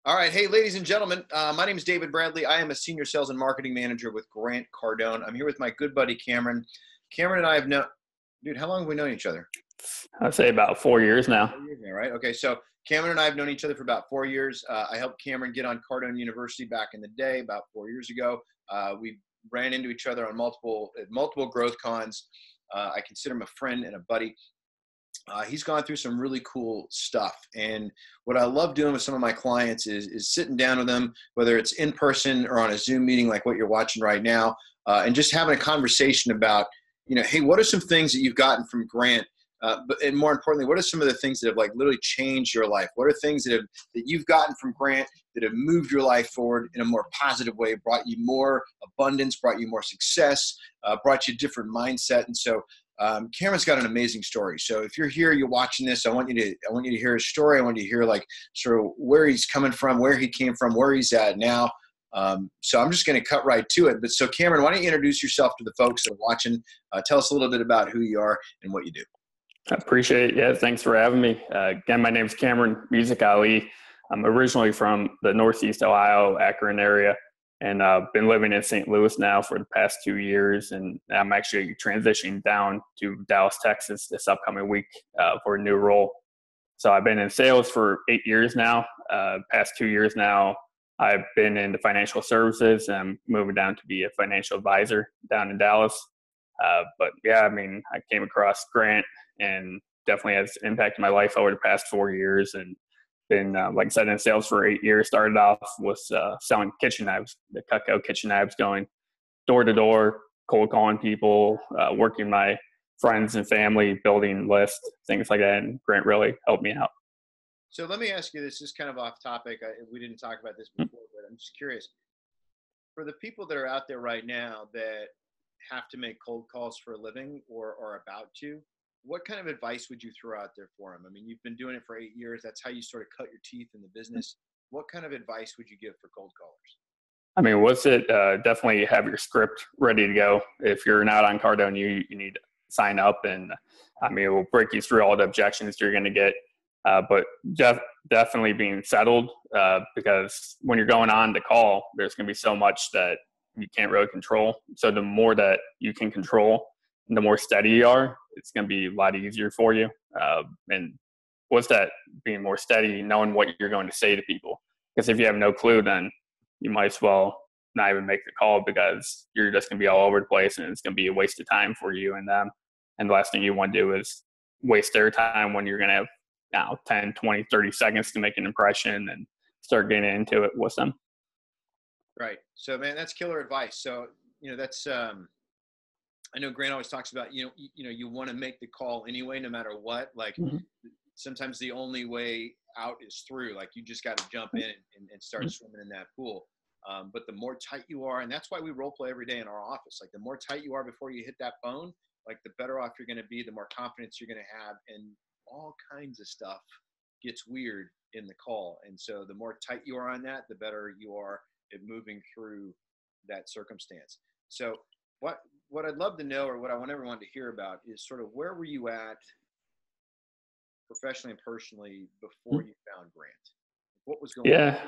All right. Hey, ladies and gentlemen, my name is David Bradley. I am a senior sales and marketing manager with Grant Cardone. I'm here with my good buddy, Cameron. Cameron and I have known, dude, how long have we known each other? I'd say about 4 years now. 4 years now, right? Okay. So Cameron and I have known each other for about 4 years. I helped Cameron get on Cardone University back in the day, about 4 years ago. We ran into each other on multiple growth cons. I consider him a friend and a buddy. He's gone through some really cool stuff. And what I love doing with some of my clients is sitting down with them, whether it's in person or on a Zoom meeting like what you're watching right now, and just having a conversation about, hey, what are some things that you've gotten from Grant? And more importantly, what are some of the things that have like literally changed your life? What are things that you've gotten from Grant that have moved your life forward in a more positive way, brought you more abundance, brought you more success, brought you a different mindset? And so Cameron's got an amazing story. So if you're here, you're watching this, I want you to hear his story. I want you to hear like sort of where he's coming from, where he came from, where he's at now. So I'm just going to cut right to it. But so Cameron, why don't you introduce yourself to the folks that are watching? Tell us a little bit about who you are and what you do. I appreciate it. Yeah, thanks for having me. Again, my name is Kameron Muzic-Ali. I'm originally from the Northeast Ohio, Akron area, and I've been living in St. Louis now for the past 2 years. And I'm actually transitioning down to Dallas, Texas this upcoming week for a new role. So I've been in sales for 8 years now. Past 2 years now, I've been in the financial services. I'm moving down to be a financial advisor down in Dallas. But yeah, I mean, I came across Grant and definitely has impacted my life over the past 4 years, and been, like I said, in sales for 8 years. Started off with selling kitchen knives, the Cutco kitchen knives, going door to door, cold calling people, working my friends and family, building lists, things like that. And Grant really helped me out. So let me ask you this, just kind of off topic. We didn't talk about this before, but I'm just curious. For the people that are out there right now that have to make cold calls for a living or are about to, what kind of advice would you throw out there for them? I mean, you've been doing it for 8 years. That's how you sort of cut your teeth in the business. What kind of advice would you give for cold callers? I mean, what's it? Definitely have your script ready to go. If you're not on Cardone, you need to sign up, and I mean, it will break you through all the objections you're going to get. But definitely being settled, because when you're going on the call, there's going to be so much that you can't really control. So the more that you can control, the more steady you are, it's going to be a lot easier for you. And what's that, being more steady, knowing what you're going to say to people? Because if you have no clue, then you might as well not even make the call, because you're just going to be all over the place, and it's going to be a waste of time for you and them. And the last thing you want to do is waste their time when you're going to have 10, 20, 30 seconds to make an impression and start getting into it with them. Right. So, man, that's killer advice. So, that's I know Grant always talks about, you want to make the call anyway, no matter what. Like sometimes the only way out is through. Like you just got to jump in and start swimming in that pool. But the more tight you are, and that's why we role play every day in our office. Like the more tight you are before you hit that phone, like the better off you're going to be, the more confidence you're going to have, and all kinds of stuff gets weird in the call. And so the more tight you are on that, the better you are at moving through that circumstance. So what I'd love to know, or what I want everyone to hear about, is sort of where were you at professionally and personally before you found Grant? What was going on? Yeah.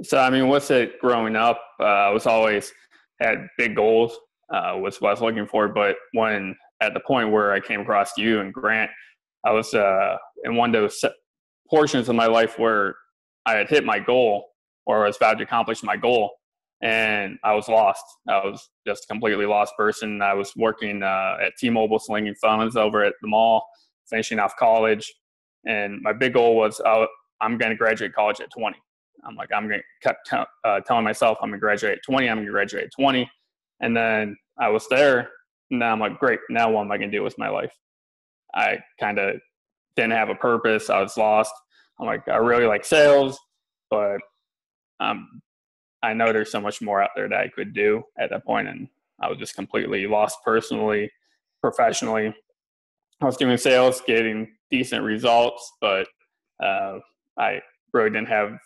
So, I mean, what's it, growing up, I was always had big goals, was what I was looking for. But when at the point where I came across you and Grant, I was in one of those portions of my life where I had hit my goal, or I was about to accomplish my goal, and I was lost. I was just a completely lost person. I was working at T-Mobile, slinging phones over at the mall, finishing off college. And my big goal was I'm going to graduate college at 20. I'm like, I'm going to kept telling myself I'm going to graduate at 20. I'm going to graduate at 20. And then I was there. And now I'm like, great. Now what am I going to do with my life? I kind of didn't have a purpose. I was lost. I'm like, I really like sales, but I know there's so much more out there that I could do at that point. And I was just completely lost personally, professionally. I was doing sales, getting decent results, but I really didn't have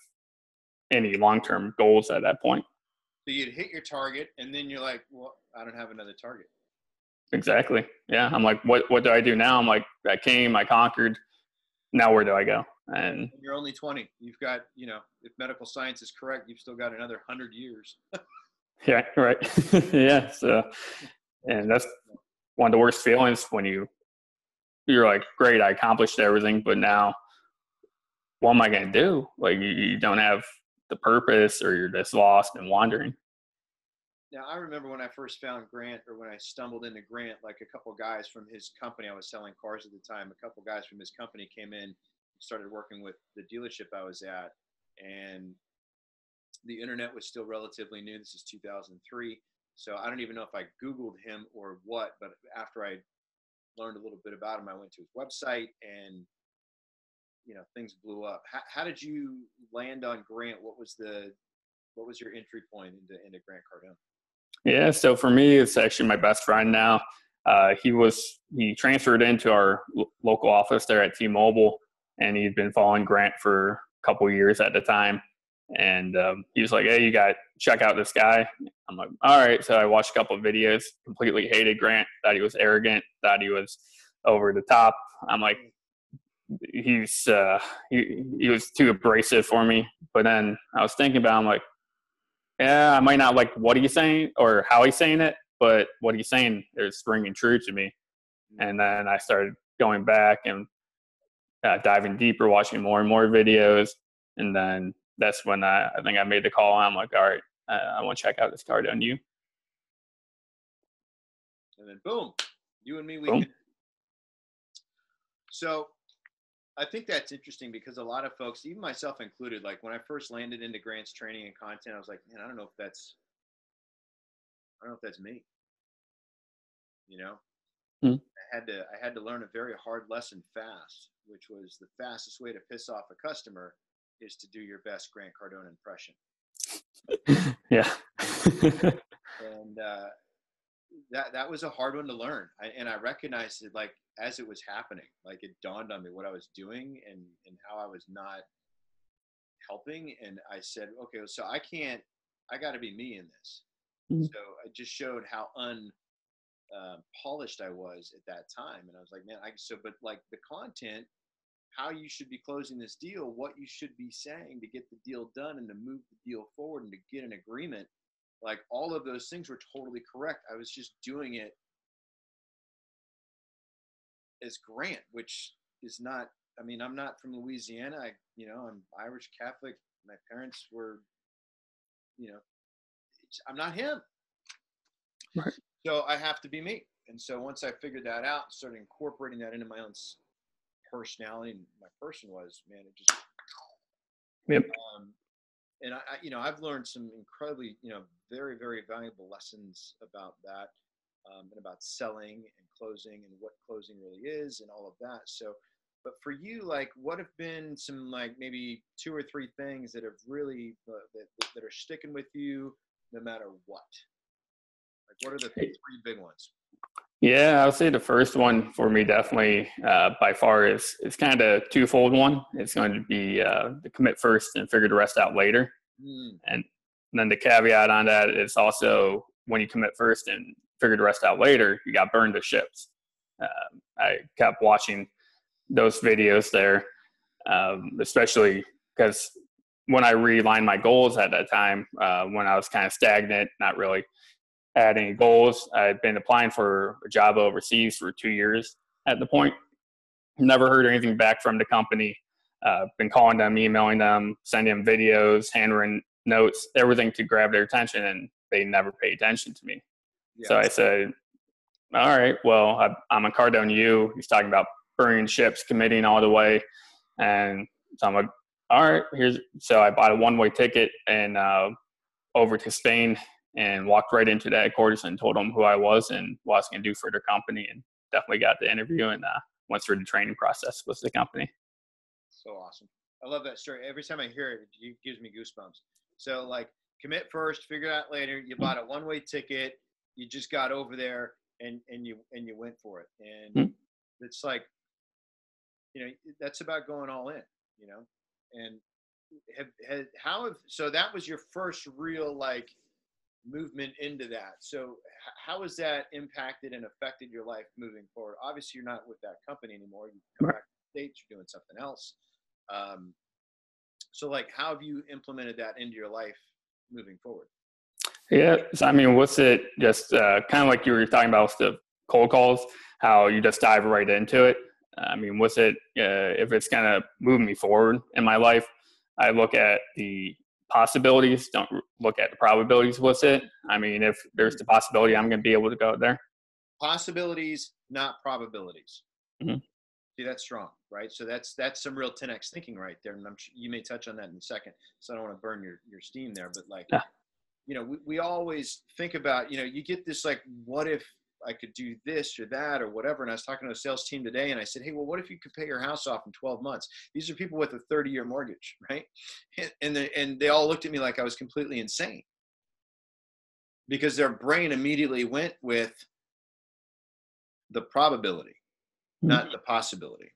any long-term goals at that point. So you'd hit your target, and then you're like, well, I don't have another target. Exactly. Yeah. I'm like, what do I do now? I'm like, I came, I conquered, now where do I go? And you're only 20. You've got, you know, if medical science is correct, you've still got another 100 years. yeah, right. Yeah. So, and that's one of the worst feelings when you're like, great, I accomplished everything, but now what am I going to do? Like you don't have the purpose, or you're just lost and wandering. Now, I remember when I first found Grant, or when I stumbled into Grant, like a couple guys from his company, I was selling cars at the time. A couple guys from his company came in, started working with the dealership I was at, and the internet was still relatively new. This is 2003. So I don't even know if I Googled him or what, but after I learned a little bit about him, I went to his website, and, you know, things blew up. How did you land on Grant? What was your entry point into Grant Cardone? Yeah. So for me, it's actually my best friend now. He transferred into our local office there at T-Mobile, and he'd been following Grant for a couple of years at the time. And he was like, "Hey, you got to check out this guy." I'm like, "All right." So I watched a couple of videos, completely hated Grant, thought he was arrogant, thought he was over the top. I'm like, he was too abrasive for me. But then I was thinking about, I'm like, yeah, I might not like what he's saying or how he's saying it, but what he's saying is ringing true to me. And then I started going back and diving deeper, watching more and more videos. And then that's when I think I made the call. I'm like, all right, I want to check out this Cardone-U. And then boom, you and me, we Boom. So I think that's interesting, because a lot of folks, even myself included, like when I first landed into Grant's training and content, I was like, man, I don't know if that's me. You know, Hmm. I had to learn a very hard lesson fast, which was the fastest way to piss off a customer is to do your best Grant Cardone impression. Yeah. And that was a hard one to learn. And I recognized it, like, as it was happening. Like, it dawned on me what I was doing, and how I was not helping. And I said, okay, so I got to be me in this. Hmm. So I just showed how polished I was at that time. And I was like, man, but like the content, how you should be closing this deal, what you should be saying to get the deal done and to move the deal forward and to get an agreement, like all of those things were totally correct. I was just doing it as Grant, which is not, I mean, I'm not from Louisiana. I'm Irish Catholic. My parents were, I'm not him. Right. So I have to be me. And so once I figured that out, started incorporating that into my own personality, and my person was, man, it just, Yep. And I've learned some incredibly, very, very valuable lessons about that, and about selling and closing and what closing really is and all of that. So, but for you, like, what have been some, like, maybe 2 or 3 things that have really, that are sticking with you no matter what? Like, what are the 3 big ones? Yeah, I would say the first one for me definitely by far is kind of twofold one. It's going to be the commit first and figure the rest out later. And then the caveat on that is also, when you commit first and figure the rest out later, you got burned to ships. I kept watching those videos there, especially because when I realigned my goals at that time, when I was kind of stagnant, not really had any goals. I'd been applying for a job overseas for 2 years at the point. Never heard anything back from the company. Been calling them, emailing them, sending them videos, handwritten notes, everything to grab their attention, and they never pay attention to me. Yeah. So I said, all right, well, I'm a Cardone-U. He's talking about burning ships, committing all the way. And so I'm like, all right, so I bought a one-way ticket and over to Spain, and walked right into the headquarters and told them who I was and what I was going to do for their company, and definitely got the interview and went through the training process with the company. So awesome. I love that story. Every time I hear it, it gives me goosebumps. So, like, commit first, figure it out later. You bought a one-way ticket. You just got over there and you went for it. And it's like, that's about going all in, and so that was your first real, like, movement into that. So how has that impacted and affected your life moving forward? Obviously, you're not with that company anymore. You come back to States, you're doing something else. So like, how have you implemented that into your life moving forward? Yeah. So, I mean, what's it just kind of like you were talking about with the cold calls, how you just dive right into it? I mean, what's it, if it's going to move me forward in my life, I look at the possibilities, don't look at the probabilities. What's it? I mean, if there's the possibility I'm going to be able to go there. Possibilities, not probabilities. Mm-hmm. See, that's strong, right? So that's some real 10x thinking right there. And you may touch on that in a second. So I don't want to burn your steam there, but like, Yeah. you know, we always think about, you know, you get this like, what if I could do this or that or whatever. And I was talking to a sales team today and I said, hey, well, what if you could pay your house off in 12 months? These are people with a 30-year mortgage, right? And they all looked at me like I was completely insane because their brain immediately went with the probability, not the possibility.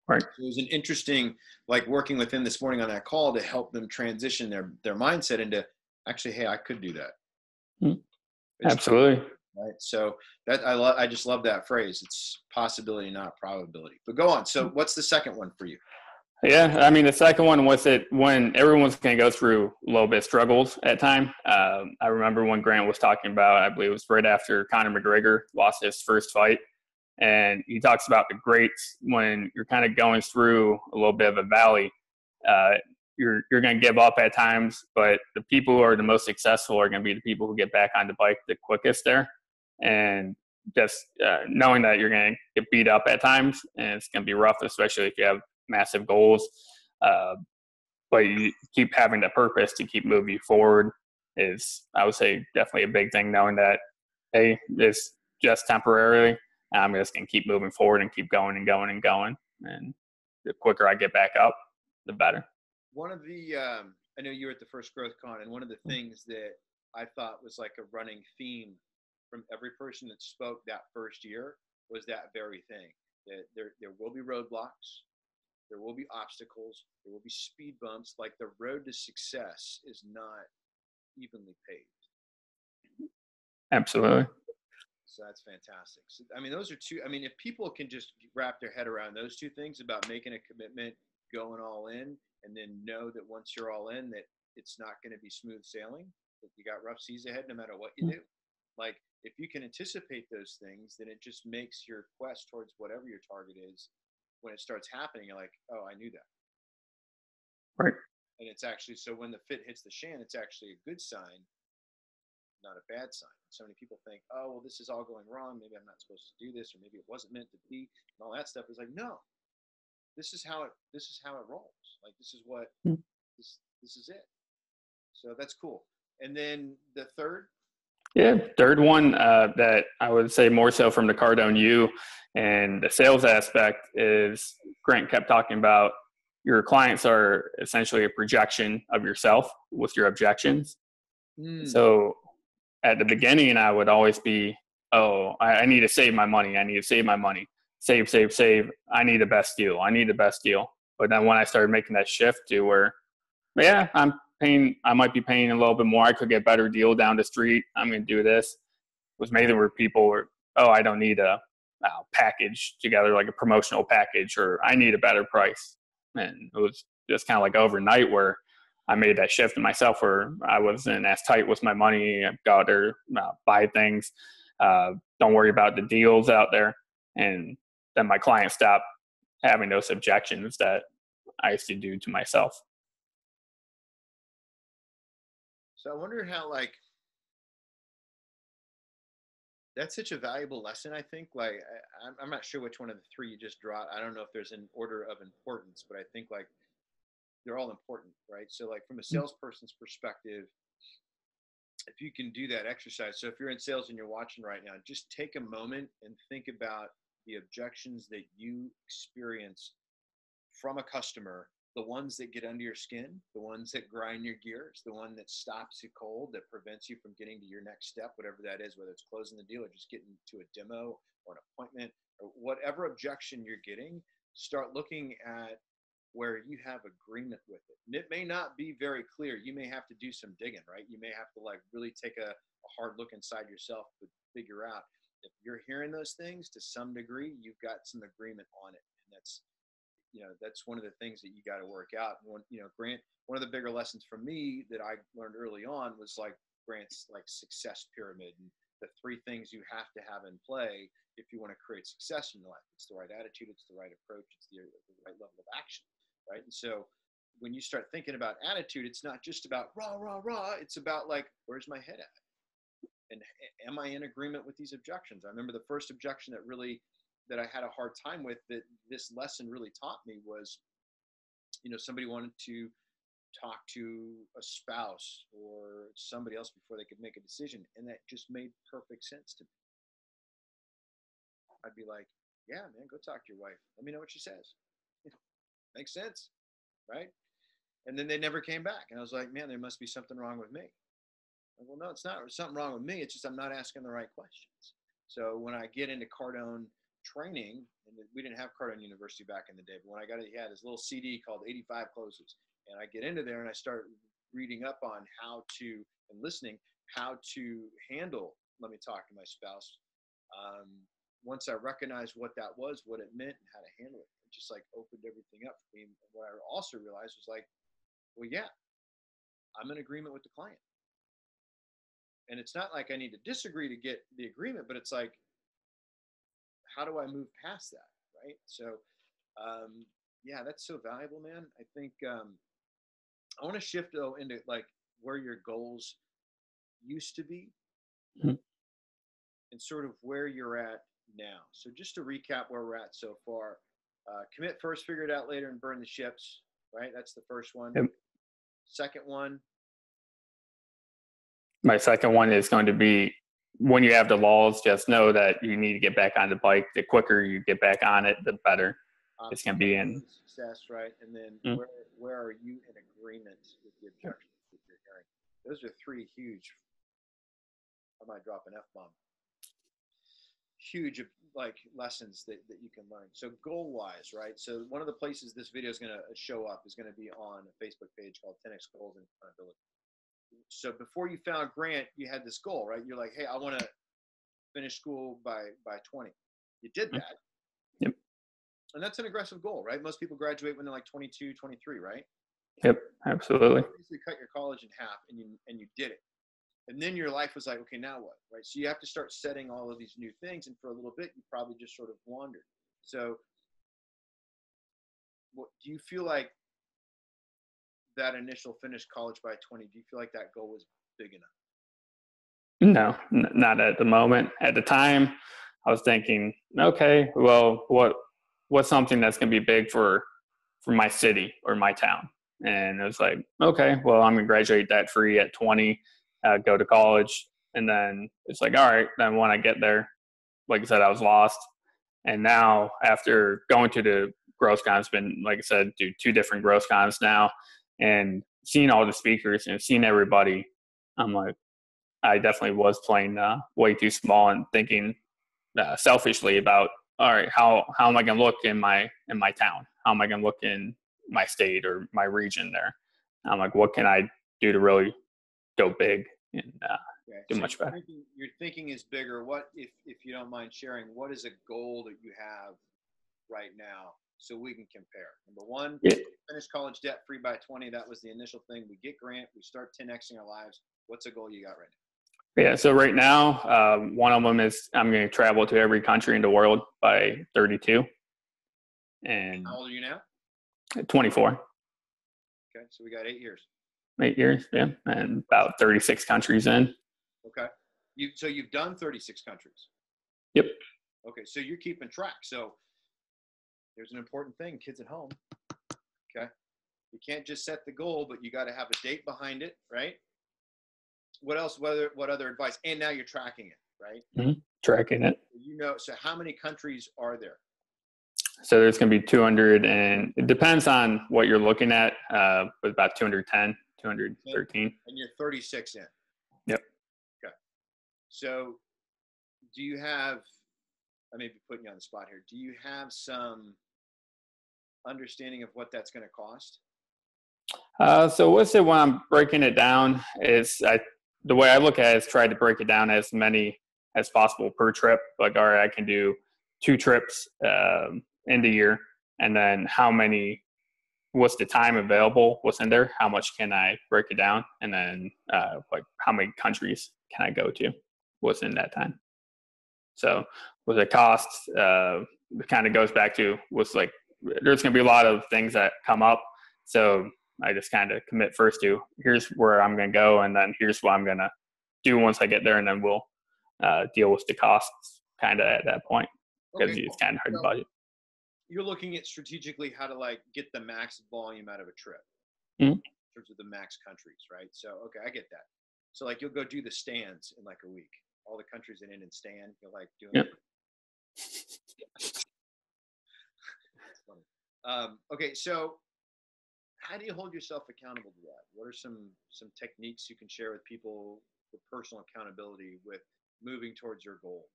Right. So it was an interesting, like working with them this morning on that call to help them transition their mindset into actually, hey, I could do that. Mm-hmm. Absolutely. Right. So that I just love that phrase. It's possibility, not probability. But go on. So what's the second one for you? Yeah, I mean, the second one was it when everyone's going to go through a little bit of struggles at time. I remember when Grant was talking about, I believe it was right after Conor McGregor lost his first fight. And he talks about the greats when you're kind of going through a little bit of a valley. You're going to give up at times, but the people who are the most successful are going to be the people who get back on the bike the quickest there. And just knowing that you're going to get beat up at times, and it's going to be rough, especially if you have massive goals. But you keep having the purpose to keep moving forward is, I would say, definitely a big thing, knowing that, hey, it's just temporarily. I'm just going to keep moving forward and keep going and going and going. And the quicker I get back up, the better. One of the, I know you were at the first Growth Con, and one of the things that I thought was like a running theme from every person that spoke that first year was that very thing. That there will be roadblocks, there will be obstacles, there will be speed bumps. Like the road to success is not evenly paved. Absolutely. So that's fantastic. So, I mean, those are two. I mean, if people can just wrap their head around those two things about making a commitment, going all in, and then know that once you're all in, that it's not going to be smooth sailing, that you got rough seas ahead no matter what you do. Like, if you can anticipate those things, then it just makes your quest towards whatever your target is, when it starts happening, you're like, oh, I knew that. Right. And it's actually, so when the fit hits the shan, it's actually a good sign, not a bad sign. So many people think, oh, well, this is all going wrong. Maybe I'm not supposed to do this, or maybe it wasn't meant to be, and all that stuff. Is like, no, this is how it rolls. Like, this is what this is it. So that's cool. And then the third. Yeah, third one that I would say more so from the Cardone U and the sales aspect is Grant kept talking about your clients are essentially a projection of yourself with your objections. So at the beginning, I would always be, oh, I need to save my money. I need to save my money. Save, save, save. I need the best deal. I need the best deal. But then when I started making that shift to where, yeah, I might be paying a little bit more. I could get a better deal down the street. I'm going to do this. It was mainly where people were, oh, I don't need a package together, like a promotional package, or I need a better price. And it was just kind of like overnight where I made that shift in myself where I wasn't as tight with my money. I got there, buy things. Don't worry about the deals out there. And then my clients stopped having those objections that I used to do to myself. So I wonder how, like, that's such a valuable lesson. I think, like, I'm not sure which one of the three you just dropped. I don't know if there's an order of importance, but I think, like, they're all important, right? So, like, from a salesperson's perspective, if you can do that exercise. So if you're in sales and you're watching right now, just take a moment and think about the objections that you experience from a customer, the ones that get under your skin, the ones that grind your gears, the one that stops you cold, that prevents you from getting to your next step, whatever that is, whether it's closing the deal or just getting to a demo or an appointment or whatever objection you're getting. Start looking at where you have agreement with it. And it may not be very clear. You may have to do some digging, right? You may have to, like, really take a hard look inside yourself to figure out if you're hearing those things to some degree, you've got some agreement on it. And that's one of the things that you got to work out. Grant, one of the bigger lessons for me that I learned early on was like Grant's like success pyramid, and the 3 things you have to have in play if you want to create success in your life. It's the right attitude, it's the right approach, it's the right level of action, right? And so when you start thinking about attitude, it's not just about rah, rah, rah. It's about like, where's my head at? And am I in agreement with these objections? I remember the first objection that I had a hard time with, that this lesson really taught me, was, somebody wanted to talk to a spouse or somebody else before they could make a decision. And that just made perfect sense to me. I'd be like, yeah, man, go talk to your wife. Let me know what she says. Makes sense, right? And then they never came back. And I was like, man, there must be something wrong with me. Well, no, it's not something wrong with me. It's just I'm not asking the right questions. So when I get into Cardone training, and we didn't have Cardone University back in the day, but when I got it, he had this little CD called 85 Closes. And I get into there and I start reading up on and listening, how to handle, let me talk to my spouse. Once I recognized what that was, what it meant, and how to handle it, it just like opened everything up for me. And what I also realized was like, well, yeah, I'm in agreement with the client. And it's not like I need to disagree to get the agreement, but it's like, how do I move past that, right? So, yeah, that's so valuable, man. I think I want to shift though into like where your goals used to be, and sort of where you're at now. So just to recap where we're at so far, commit first, figure it out later, and burn the ships, right? That's the first one. Yep. Second one. My second one is going to be, when you have the lulls, just know that you need to get back on the bike. The quicker you get back on it, the better it's going to be in success, right? And then where are you in agreement with the objections that you're hearing? Those are 3 huge, I might drop an F-bomb, huge like lessons that you can learn. So goal wise, right? So one of the places this video is going to show up is going to be on a Facebook page called 10X Goals and Accountability. So before you found Grant, you had this goal, right? You're like, hey, I want to finish school by 20. You did that. Yep. And that's an aggressive goal, right? Most people graduate when they're like 22, 23, right? Yep, absolutely. You basically cut your college in half, and you did it. And then your life was like, okay, now what, right? So you have to start setting all of these new things. And for a little bit, you probably just sort of wandered. So what do you feel like that initial finish college by 20, do you feel like that goal was big enough? No, not at the moment. At the time, I was thinking, okay, well, what's something that's going to be big for my city or my town? And it was like, okay, well, I'm going to graduate debt free at 20, go to college. And then it's like, all right, then when I get there, like I said, I was lost. And now after going to the growth cons, been, like I said, do 2 different growth cons now, and seeing all the speakers and seeing everybody, I'm like, I definitely was playing way too small and thinking selfishly about, all right, how am I going to look in my town? How am I going to look in my state or my region there? I'm like, what can I do to really go big and do much better? Your thinking is bigger. What, if you don't mind sharing, what is a goal that you have right now so we can compare? Number 1, finish college debt free by 20. That was the initial thing. We get Grant. We start 10Xing our lives. What's a goal you got right now? Yeah, so right now, one of them is I'm going to travel to every country in the world by 32. And how old are you now? 24. Okay, so we got 8 years. 8 years, yeah, and about 36 countries in. Okay, so you've done 36 countries. Yep. Okay, so you're keeping track. So there's an important thing, kids at home. Okay, you can't just set the goal, but you got to have a date behind it, right? What else? What other advice? And now you're tracking it, right? Mm-hmm. Tracking it. So how many countries are there? So there's going to be 200, and it depends on what you're looking at, with about 210, 213. And you're 36 in. Yep. Okay. So do you have, I may be putting you on the spot here, do you have some understanding of what that's going to cost? So what's it when I'm breaking it down is the way I look at it is try to break it down as many as possible per trip. Like, all right, I can do 2 trips in the year. and then what's the time available, what's in there, how much can I break it down, and then like how many countries can I go to, what's in that time. So with the costs, it kind of goes back to what's like, there's going to be a lot of things that come up. So I just kind of commit first to, here's where I'm going to go, and then here's what I'm going to do once I get there, and then we'll deal with the costs kind of at that point, because it's kind of hard to budget. You're looking at strategically how to like get the max volume out of a trip Mm-hmm. in terms of the max countries, right? So, okay, I get that. So like you'll go do the stands in like a week, all the countries in and stand, you're like doing Yep. That's funny. Okay, so how do you hold yourself accountable to that? What are some techniques you can share with people for personal accountability with moving towards your goal?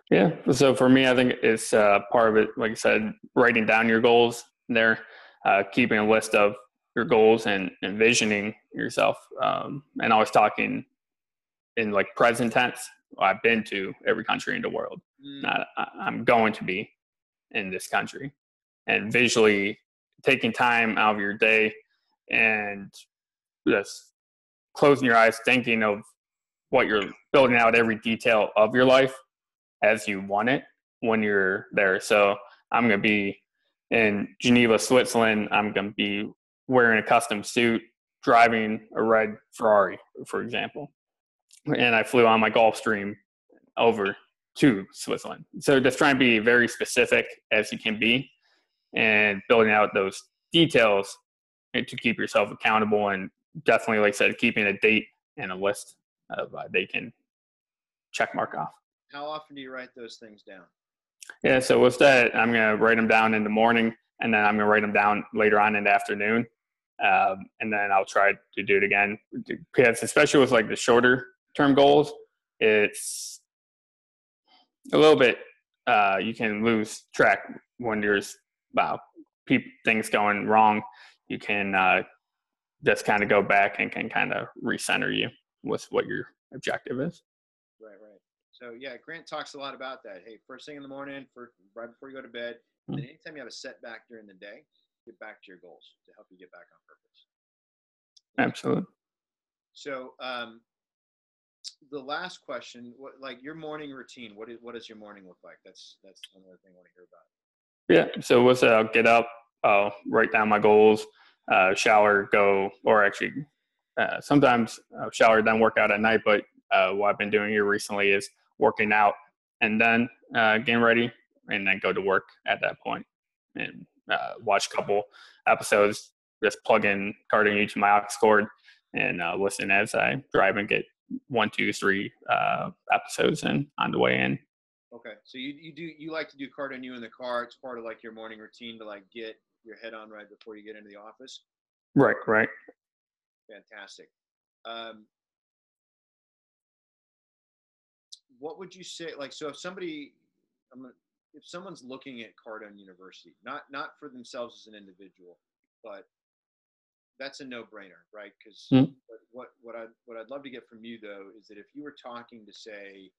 Yeah. So for me, I think it's part of it, like I said, writing down your goals there, keeping a list of your goals and envisioning yourself, and always talking in like present tense. I've been to every country in the world. I'm going to be in this country, and visually taking time out of your day and just closing your eyes, thinking of what you're building out, every detail of your life as you want it when you're there. So I'm going to be in Geneva, Switzerland. I'm going to be wearing a custom suit, driving a red Ferrari, for example. And I flew on my Gulfstream over to Switzerland. So just trying to be very specific as you can be, and building out those details to keep yourself accountable, and definitely, like I said, keeping a date and a list of they can check mark off. How often do you write those things down? Yeah, so with that, I'm going to write them down in the morning, and then I'm going to write them down later on in the afternoon. And then I'll try to do it again. Because especially with like the shorter term goals, it's a little bit, you can lose track when there's things going wrong. You can just kind of go back and can kind of recenter you with what your objective is. Right. So yeah, Grant talks a lot about that. Hey, first thing in the morning, right before you go to bed, and then anytime you have a setback during the day, get back to your goals to help you get back on purpose. Absolutely. So the last question, like your morning routine, what does your morning look like? That's another thing I want to hear about. Yeah. So what's I'll get up, I'll write down my goals, shower, sometimes I'll shower, then work out at night. But what I've been doing here recently is working out and then getting ready, and then go to work at that point, and watch a couple episodes, just plug in Cardone to my aux cord and listen as I drive and get 1, 2, 3 episodes in on the way in. Okay, so you like to do Cardone in the car. It's part of like your morning routine to like get your head on right before you get into the office. Right. Fantastic. What would you say? Like, so if someone's looking at Cardone University, not for themselves as an individual, but that's a no-brainer, right? Because what I'd love to get from you though is that if you were talking to, say,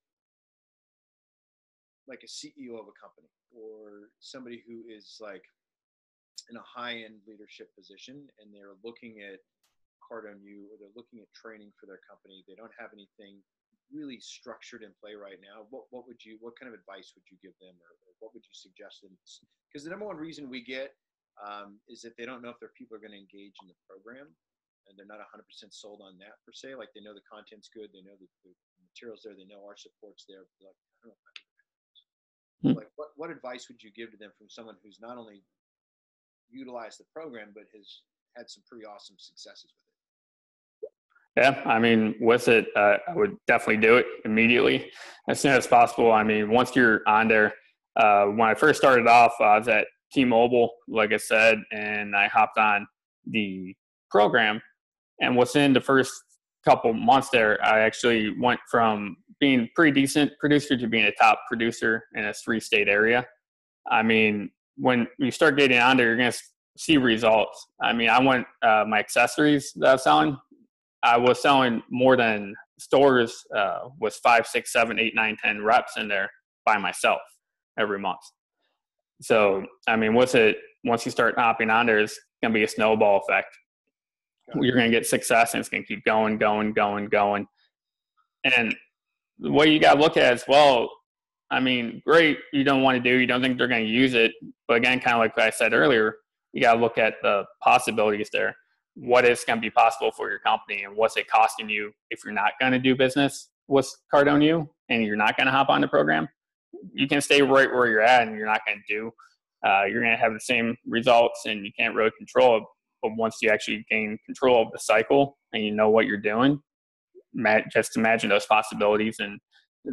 like a CEO of a company or somebody who is like in a high-end leadership position, and they're looking at Cardone or they're looking at training for their company, they don't have anything really structured in play right now, what kind of advice would you give them, or what would you suggest them? Because the number one reason we get is that they don't know if their people are going to engage in the program, and they're not 100% sold on that per se. Like, they know the content's good, they know the materials there, they know our support's there, but like, I don't know if like what advice would you give to them from someone who's not only utilized the program but has had some pretty awesome successes with it? Yeah, I mean, with it, I would definitely do it immediately, as soon as possible. I mean, once you're on there, when I first started off, I was at T-Mobile, like I said, and I hopped on the program. And within the first couple months there, I actually went from being a pretty decent producer to being a top producer in a 3-state area. I mean, when you start getting on there, you're going to see results. I mean, my accessories that I was selling more than stores with 5, 6, 7, 8, 9, 10 reps in there by myself every month. So, I mean, once you start hopping on, there's going to be a snowball effect. You're going to get success, and it's going to keep going, going, going, going. And the way you got to look at it as well, I mean, great, you don't want to do, you don't think they're going to use it. But again, kind of like I said earlier, you got to look at the possibilities there. What is going to be possible for your company, and what's it costing you if you're not going to do business with Cardone and you're not going to hop on the program? You can stay right where you're at, and you're not going to do. You're going to have the same results, and you can't really control it. But once you actually gain control of the cycle and you know what you're doing, just imagine those possibilities and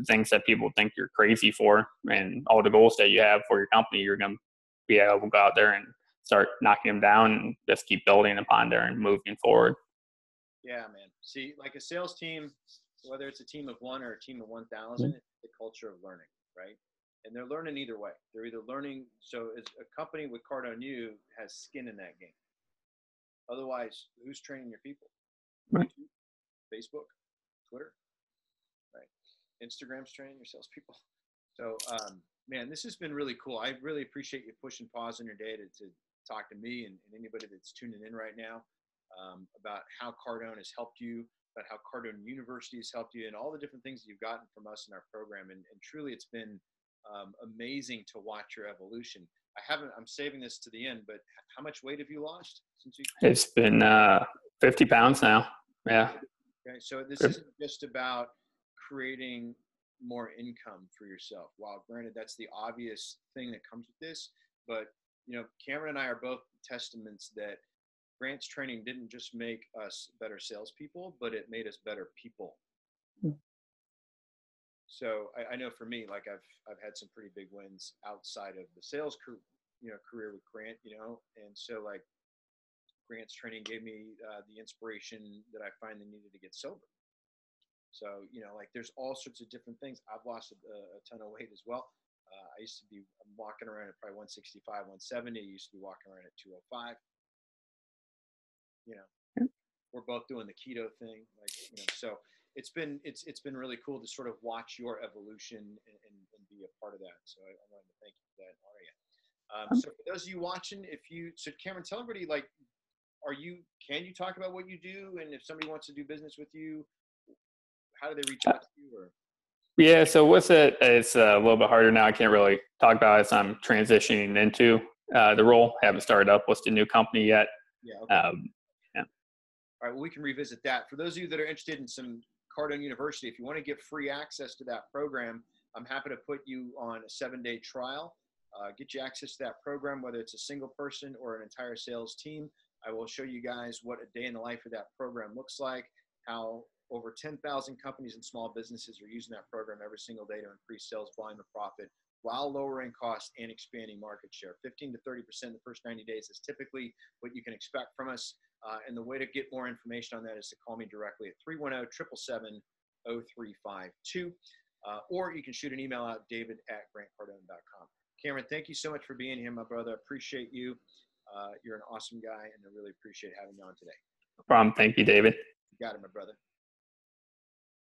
things that people think you're crazy for, and all the goals that you have for your company. You're going to be able to go out there and start knocking them down and just keep building upon there and moving forward. Yeah, man. See, like a sales team, whether it's a team of 1 or a team of 1,000, it's the culture of learning, right? And they're learning either way. They're either learning. So as a company with Cardone has skin in that game. Otherwise, who's training your people? Right. YouTube, Facebook, Twitter, right? Instagram's training your salespeople. So, man, this has been really cool. I really appreciate you pushing pause on your day to talk to me and anybody that's tuning in right now about how Cardone has helped you, about how Cardone University has helped you, and all the different things that you've gotten from us in our program. And truly, it's been amazing to watch your evolution. I'm saving this to the end, but how much weight have you lost since you? It's been 50 pounds now. Yeah. Okay. So this isn't just about creating more income for yourself. While granted, that's the obvious thing that comes with this, but you know, Kameron and I are both testaments that Grant's training didn't just make us better salespeople, but it made us better people. So I know for me, like I've had some pretty big wins outside of the sales career with Grant, and so like Grant's training gave me the inspiration that I finally needed to get sober. So, like there's all sorts of different things. I've lost a ton of weight as well. I used to be walking around at probably 165, 170. I used to be walking around at 205. We're both doing the keto thing, so it's been really cool to sort of watch your evolution and be a part of that. So I wanted to thank you for that, Aria. So for those of you watching, Kameron, tell everybody, like, can you talk about what you do, and if somebody wants to do business with you, how do they reach out to you? Or? Yeah, so with it, it's a little bit harder now. I can't really talk about it as I'm transitioning into the role. Haven't started up with the new company yet. Yeah. Okay. All right, well, we can revisit that. For those of you that are interested in some Cardone University, if you want to get free access to that program, I'm happy to put you on a 7-day trial, get you access to that program, whether it's a single person or an entire sales team. I will show you guys what a day in the life of that program looks like, how over 10,000 companies and small businesses are using that program every single day to increase sales volume and profit while lowering costs and expanding market share. 15 to 30% the first 90 days is typically what you can expect from us. And the way to get more information on that is to call me directly at 310-777-0352. Or you can shoot an email out, david@grantcardone.com. Kameron, thank you so much for being here, my brother. I appreciate you. You're an awesome guy, and I really appreciate having you on today. No problem. Thank you, David. You got it, my brother.